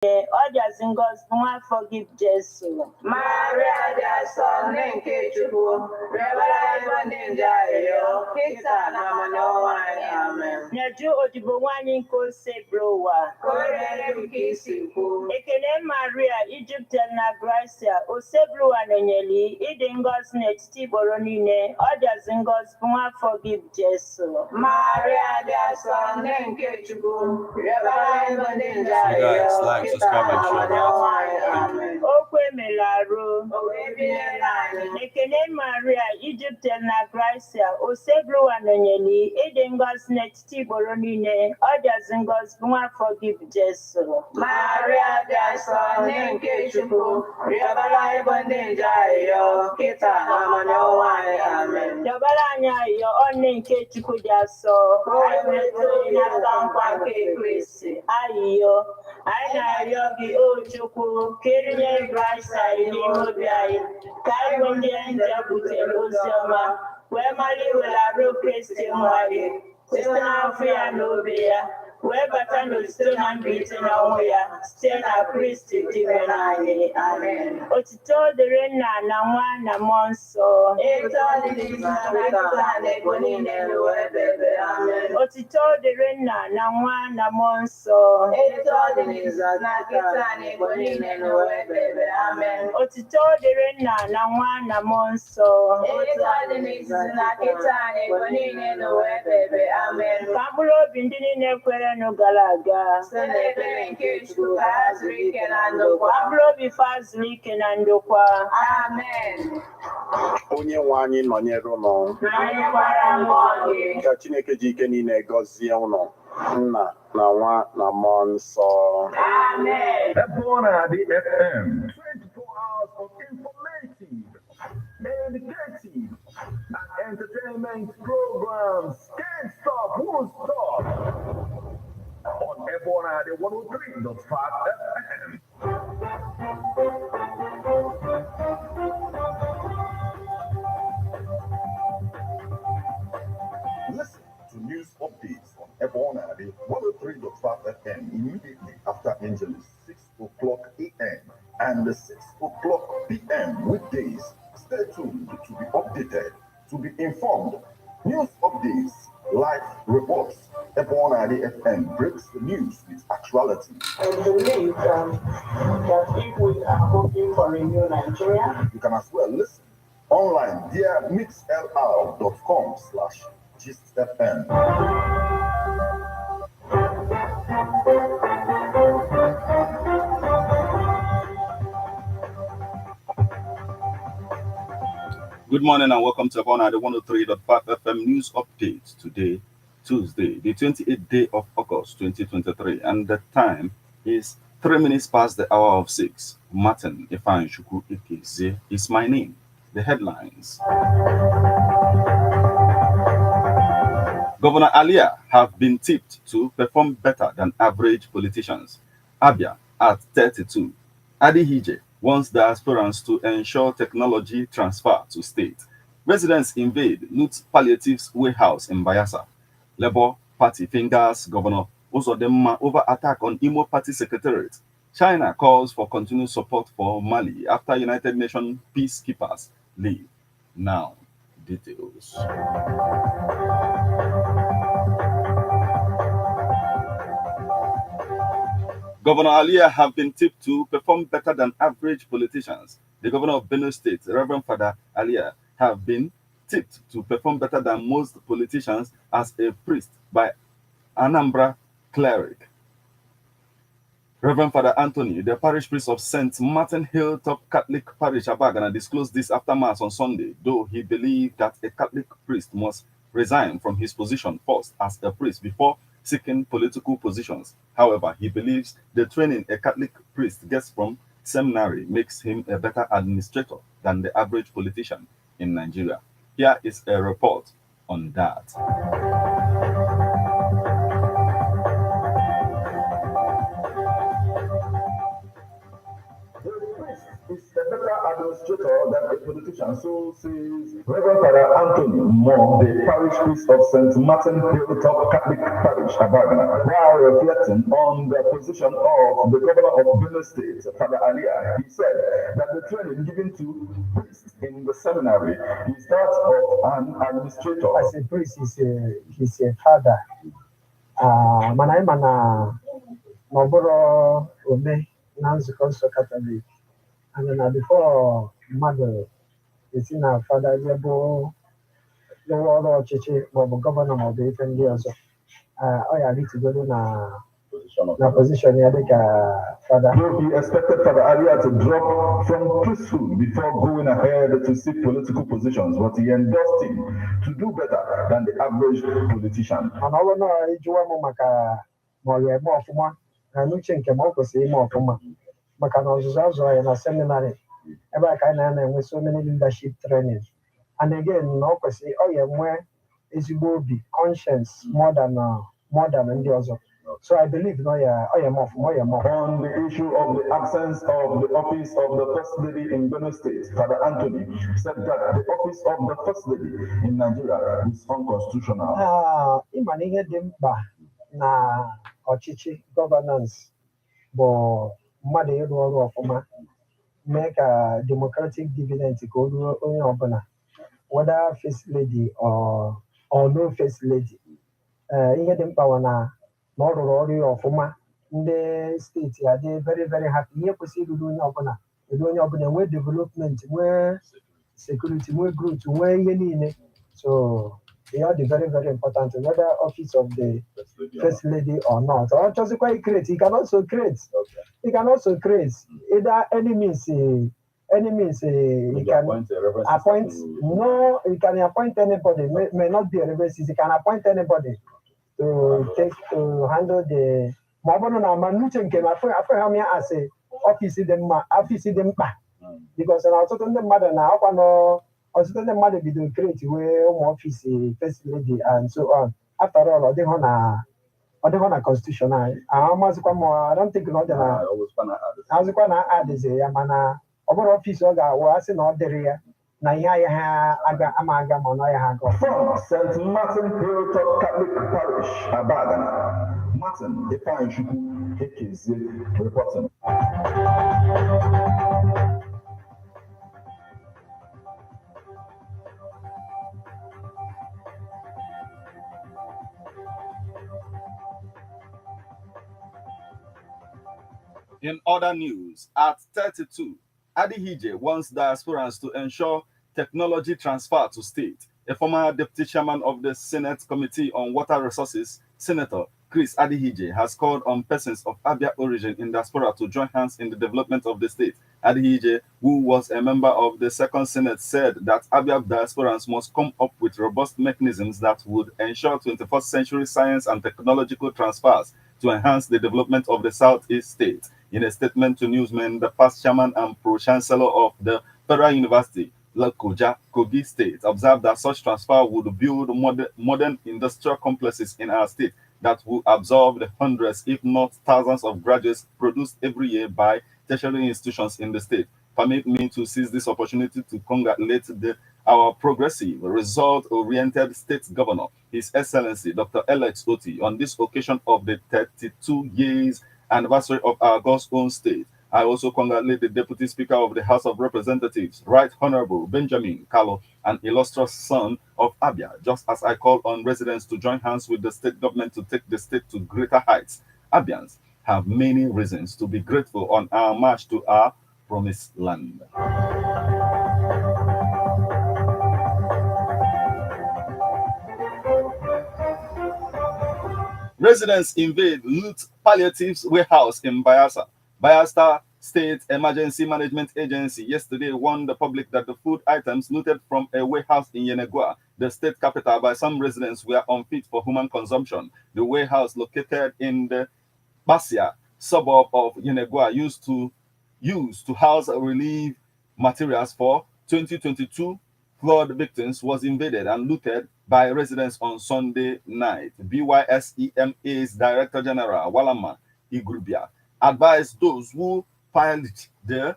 ọjàzi ngọzi nwa forgive Jesu. Maria dia son nke Chukwu, rịọbara anyị ndị njọ arịrịọ, kịta na mmanụ ọnwa anyị. Amen. Nyaju odibo nwanyị nke ose bụrụ ụwa. Ka o rere m ka isi kwu. Ekele Maria, Ijiptel na Gracia, ose bụrụ ụwa na-enyeli, ịdị ngọzi n'etiti igboro niile, ọjàzi ngọzi nwa forgive Jesu. Maria dia son nke Chukwu, rịọbara anyị ndị njọ arịrịọ, kịta na mmanụ ọnwa anyị. Amen. Okwu emela arụ. O wee binyere anyị. Ekele Maria, Ijiptel na Gracia, ose bụrụ ụwa na-enyeli, ịdị ngọzi n'etiti igboro niile, ọjàzi ngọzi nwa forgive Jesu. Maria dia son nke Chukwu, rịọbara anyị ndị njọ arịrịọ, kịta na mmanụ ọnwa anyị. Amen. Rịọbara anyị arịrịọ ọnụ nke Chukwu dị asọ. Ka o wee nweta onyinye nkwa nke Kristi. Arịrịọ anyị na-arịọ gị o Chukwu, ka erinye Kraịst anyị n'ime obi anyị, ka anyị bụ ndị nje butere ozi ọma, wee mara iwere arụ Kristi nwa gị site n'afọ ya na obi ya, wee bata n'otito na mbilite n'ọnwụ ya site na Kristi dịbe anyị. Amen. Otito dịrị Nna na Nwa na Mmụọ Nsọ. Etu ọ dị n'isi na kịta na ebo niile n'ụwa ebe ebe. Amen. Otito dịrị Nna na Nwa na Mmụọ Nsọ. Etu ọ dị n'isi na kịta na ebo niile n'ụwa ebe ebe. Amen. Otito dịrị Nna na Nwa na Mmụọ Nsọ. Etu ọ dị n'isi na kịta na ebo niile n'ụwa ebe ebe. Amen. Ka mkpụrụ obi ndị niile kwerenụ gara aga site n'ekpere nke Chukwu ka ha zuru ike na ndokwa. ka mkpụrụ obi fa zuru ike na ndokwa. Amen. Onye nwe anyị nọnyere ụnụ, Nọnyekwara mmụọ gị. ka Chineke ji ike niile gọzie ụnụ, Nna na Nwa na Mmụọ Nsọ. Amen. Ebonadi FM, 24 hours of informative, educative, and entertainment programs. Can't stop, won't stop. On Ebonadi 103.5 FM. Listen to news updates on Ebonadi 103.5 FM immediately after Angeles, 6 o'clock a.m. and 6 o'clock p.m. weekdays. Stay tuned to be updated, to be informed. News updates, live reports. Ebonadi FM breaks the news with actuality. I believe that if we are hoping for a new Nigeria, You can as well listen online via mixlr.com/GistFM. Good morning and welcome to Ebonadi 103.5 FM News Update. Today, Tuesday, the 28th day of August 2023, and the time is 3 minutes past the hour of 6. Martin Ifeanyi Ikeze is my name. The headlines. Governor Alia have been tipped to perform better than average politicians. Abia at 32. Adi Hije wants diasporans to ensure technology transfer to state. Residents invade loot palliatives warehouse in Bayelsa. Labour Party fingers Governor Uzodinma over attack on Imo Party Secretariat. China calls for continued support for Mali after United Nations peacekeepers leave. Now, details. Governor Alia have been tipped to perform better than average politicians. The governor of Benue State, Reverend Father Alia, have been tipped to perform better than most politicians as a priest by Anambra cleric. Reverend Father Anthony, the parish priest of St. Martin Hilltop Catholic Parish, Abagana, disclosed this after Mass on Sunday, though he believed that a Catholic priest must resign from his position first as a priest before seeking political positions. However, he believes the training a Catholic priest gets from seminary makes him a better administrator than the average politician in Nigeria. Here is a report on that. The priest is a better administrator than a politician. So says Reverend Father Anthony Moore, the parish priest of St. Martin Hilltop Catholic Parish, Abagana, while reflecting on the position of the governor of Benue State, Father Alia. He said that the training given to priests in the seminary is that of an administrator. As a priest, he's a father. Mana mana Noboro Ome Nancy Consul Catholic. And then before mother is in our father Jebo the Lord Chichi governor of the different years. I need to go to na position here like father. So he expected Father Alia to drop from priesthood before going ahead to seek political positions, but he endorsed him to do better than the average politician. And all no ijuwa mo maka mo ye mo ofuma na nuche nke mo kwesịrị ime ofuma maka na ọzụzụ azụ ya na seminary ebe a ka na enwe so many leadership training and again na ọ kwesịrị ọ ya enwe ezigbo obi conscience more than ndị ọzọ. So I believe no On the issue of the absence of the office of the First Lady in Benue State, Father Anthony said that the office of the First Lady in Nigeria is unconstitutional. Ịma na ihe dị mkpa na ọchịchị governance bụ mmadụ ịrụ ọrụ ọfụma mee ka democratic dividend ka o ruo onye ọbụla whether First Lady or no First Lady. Ihe dị mkpa na ọ rụrụ ọrụ ya ọfụma ndị steeti adị very very happy. Ihe kwesịrị iruru onye ọbụla enwe development, nwee security, nwee growth, nwee ihe niile. So they are very very important whether office of the First Lady or not. Or just quite create. He can also create. He can also create either any means. He can appoint. No, he can appoint anybody. May not be a reverse. He can appoint anybody to handle the Mabano na manuche nke afọ as a office dị mkpa because na ọtụtụ ndị mmadụ na akwa no ọtụtụ ndị mmadụ bido create wee ụmụ office First Lady and so on. After all, ọ dịghọ na constitution anyị. Amazịkwa m I don't think na ọ dị na azịkwa na adịzi ya mana ọ bụrụ office ọ ga-awụ asị na ọ dịrị ya na ihe anyị ha aga ma ọ nọ ya ha aga. From St. Martin Hilltop Catholic Parish, Abagana, Martin Ifeanyichukwu Ekeze reporting. In other news, at 32, Adihije wants diasporans to ensure technology transfer to state. A former deputy chairman of the Senate Committee on Water Resources, Senator Chris Adihije, has called on persons of Abia origin in diaspora to join hands in the development of the state. Adihije, who was a member of the Second Senate, said that Abia diasporans must come up with robust mechanisms that would ensure 21st century science and technological transfers to enhance the development of the Southeast state. In a statement to newsmen, the past chairman and pro-chancellor of the Federal University, Lokoja, Kogi State, observed that such transfer would build modern industrial complexes in our state that will absorb the hundreds, if not thousands, of graduates produced every year by tertiary institutions in the state. Permit me to seize this opportunity to congratulate our progressive, result-oriented state governor, His Excellency Dr. Alex Oti, on this occasion of the 32 years anniversary of our God's own state. I also congratulate the Deputy Speaker of the House of Representatives, Right Honorable Benjamin Kalo, an illustrious son of Abia, just as I call on residents to join hands with the state government to take the state to greater heights. Abians have many reasons to be grateful on our march to our promised land. Residents invade loot palliatives warehouse in Bayelsa. Bayelsa State Emergency Management Agency yesterday warned the public that the food items looted from a warehouse in Yenegua, the state capital, by some residents were unfit for human consumption. The warehouse, located in the Basia suburb of Yenegua, used to house relief materials for 2022 flood victims, was invaded and looted by residents on Sunday night. BYSEMA's Director General, Walama Igrubia, advised those who filed the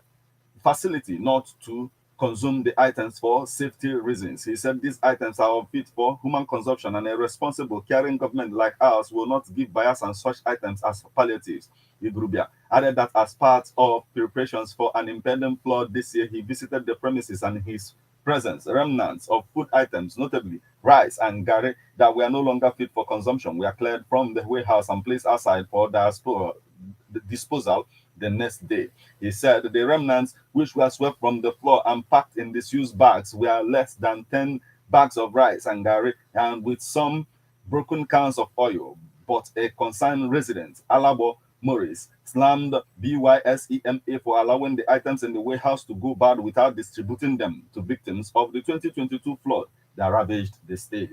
facility not to consume the items for safety reasons. He said these items are unfit for human consumption, and a responsible, caring government like ours will not give bias and such items as palliatives. Igrubia added that as part of preparations for an impending flood this year, he visited the premises, and his presence, remnants of food items, notably rice and gari, that were no longer fit for consumption, were cleared from the warehouse and placed outside for disposal the next day. He said the remnants, which were swept from the floor and packed in disused bags, were less than 10 bags of rice and gari, and with some broken cans of oil. But a concerned resident, Alabo Morris, slammed BYSEMA for allowing the items in the warehouse to go bad without distributing them to victims of the 2022 flood that ravaged the state.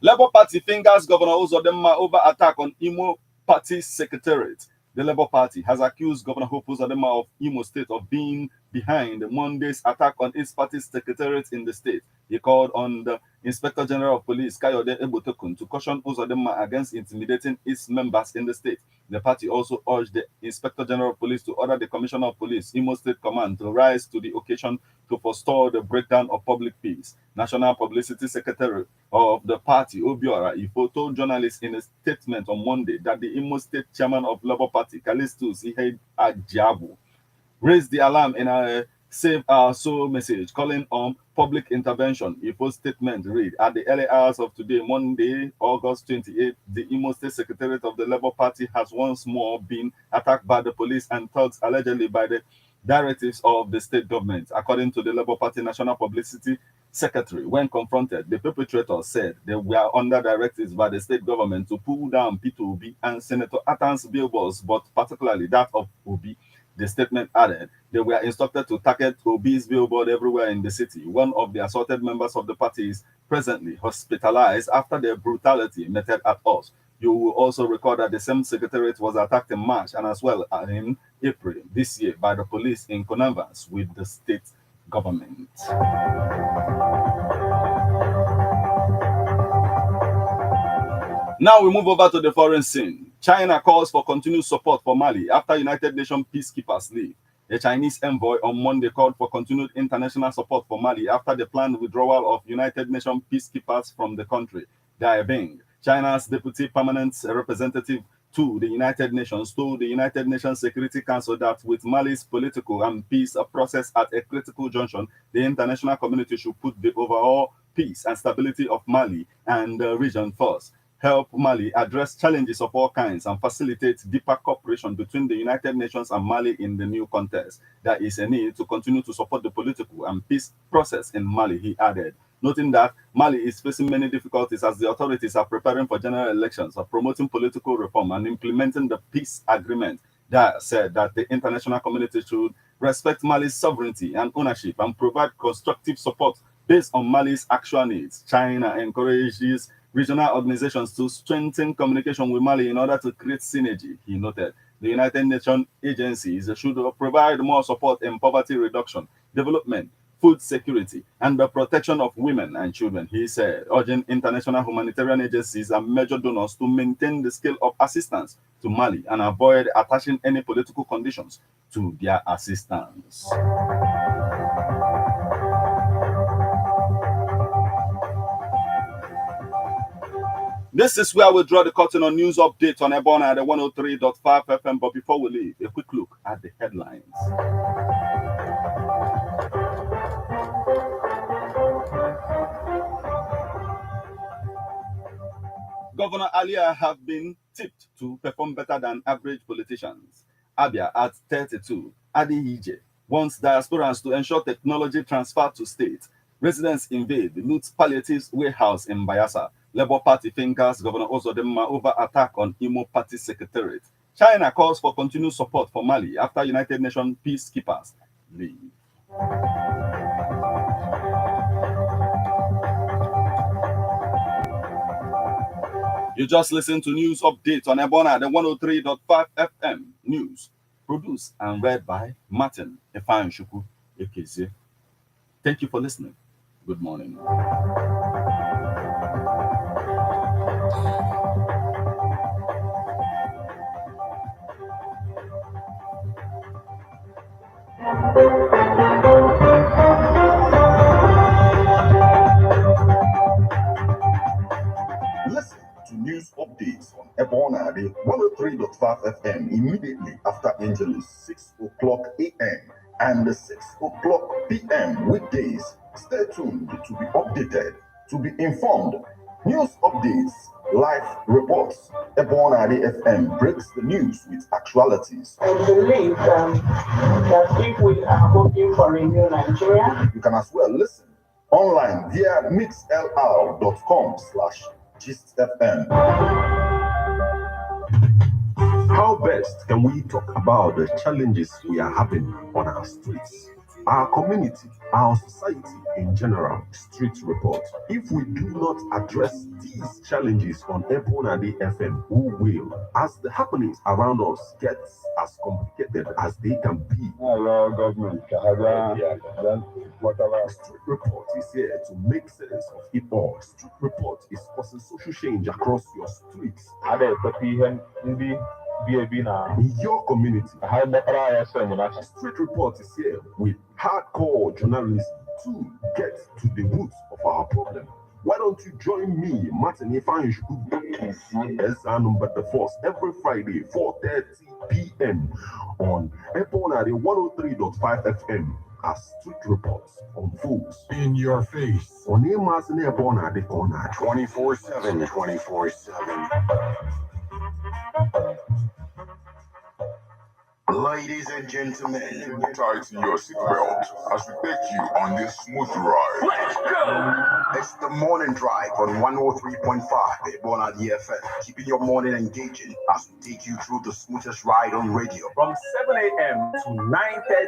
Labour Party fingers Governor Uzodinma over attack on Imo Party Secretariat. The Labour Party has accused Governor Hope Uzodinma of Imo State of being behind Monday's attack on its party secretariat in the state. He called on the Inspector General of Police, Kayode Ebotokun, to caution Uzodinma against intimidating its members in the state. The party also urged the Inspector General of Police to order the Commissioner of Police, Imo State Command, to rise to the occasion to forestall the breakdown of public peace. National Publicity Secretary of the party, Obiora Ifo, told journalists in a statement on Monday that the Imo State Chairman of Labour Party, Kalistus Ihe Ajabu, raised the alarm in a Save Our Soul message calling on public intervention. Ifo's statement read, at the early hours of today, Monday, August 28th, the Imo State Secretariat of the Labour Party has once more been attacked by the police and thugs, allegedly by the directives of the state government. According to the Labour Party National Publicity Secretary, when confronted, the perpetrators said they were under directives by the state government to pull down Peter Obi and Senator Atan's billboards, but particularly that of Obi. The statement added they were instructed to target Obi's billboard everywhere in the city. One of the assaulted members of the party is presently hospitalized after the brutality meted at us. You will also recall that the same secretariat was attacked in March and as well in April this year by the police in connivance with the state government. Now we move over to the foreign scene. China calls for continued support for Mali after United Nations peacekeepers leave. A Chinese envoy on Monday called for continued international support for Mali after the planned withdrawal of United Nations peacekeepers from the country. Dai Bing, China's deputy permanent representative to the United Nations, told the United Nations Security Council that with Mali's political and peace process at a critical junction, the international community should put the overall peace and stability of Mali and the region first, help Mali address challenges of all kinds, and facilitate deeper cooperation between the United Nations and Mali in the new context. There is a need to continue to support the political and peace process in Mali, he added, noting that Mali is facing many difficulties as the authorities are preparing for general elections, are promoting political reform, and implementing the peace agreement. That said that the international community should respect Mali's sovereignty and ownership and provide constructive support based on Mali's actual needs. China encourages regional organizations to strengthen communication with Mali in order to create synergy, he noted. The United Nations agencies should provide more support in poverty reduction, development, food security, and the protection of women and children, he said, urging international humanitarian agencies and major donors to maintain the scale of assistance to Mali and avoid attaching any political conditions to their assistance. This is where we draw the curtain on news update on Ebona at the 103.5 FM. But before we leave, a quick look at the headlines. Governor Alia have been tipped to perform better than average politicians. Abia at 32. Adi Hije wants diasporans to ensure technology transfer to state. Residents invade loot palliatives warehouse in Bayelsa. Labour Party fingers Governor Uzodinma over attack on Imo Party Secretariat. China calls for continued support for Mali after United Nations peacekeepers leave. You just listened to news update on Ebona, the 103.5 FM news, produced and read by Martin Efanshuku Ekeze. Thank you for listening. Good morning. to news updates on Ebonade 103.5 FM immediately after Angeles 6 o'clock a.m. and 6 o'clock p.m. weekdays. Stay tuned to be updated, to be informed. News updates, live reports. Ebonade FM breaks the news with actualities. I believe that if we are hoping for a new Nigeria, you can as well listen online via mixlr.com/gistfm. How best can we talk about the challenges we are having on our streets, our community, our society in general? Street report. If we do not address these challenges on Ebonade FM, who will? As the happenings around us get as complicated as they can be. Hello, government. Street report is here to make sense of it all. Street report is causing social change across your streets. In your community. Street report is here with hardcore journalism to get to the roots of our problem. Why don't you join me, Martin number the force every Friday, 4:30 p.m. on Ebonade 103.5 FM as Street Reports unfolds in your face. On Ebonade corner 24/7, 24/7. Ladies and gentlemen, tighten your seatbelt as we take you on this smooth ride. Let's go! It's the morning drive on 103.5 Ebonade FM, keeping your morning engaging as we take you through the smoothest ride on radio. From 7 a.m. to 9:30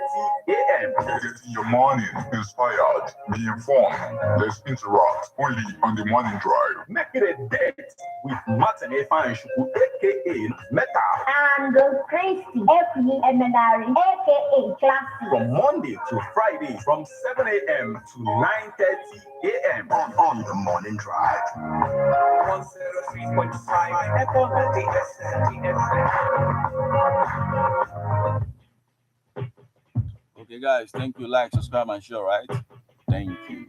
a.m. Getting your morning inspired, be informed. Let's interact only on the morning drive. Make it a date with Martin Efanshuku, aka Meta. And Christy F.E.M.N.R. aka Classy. From Monday to Friday, from 7 a.m. to 9:30 a.m. on the morning drive. 103.5 Ebonade FM. Okay, guys, thank you. Like, subscribe, and share, right? Thank you.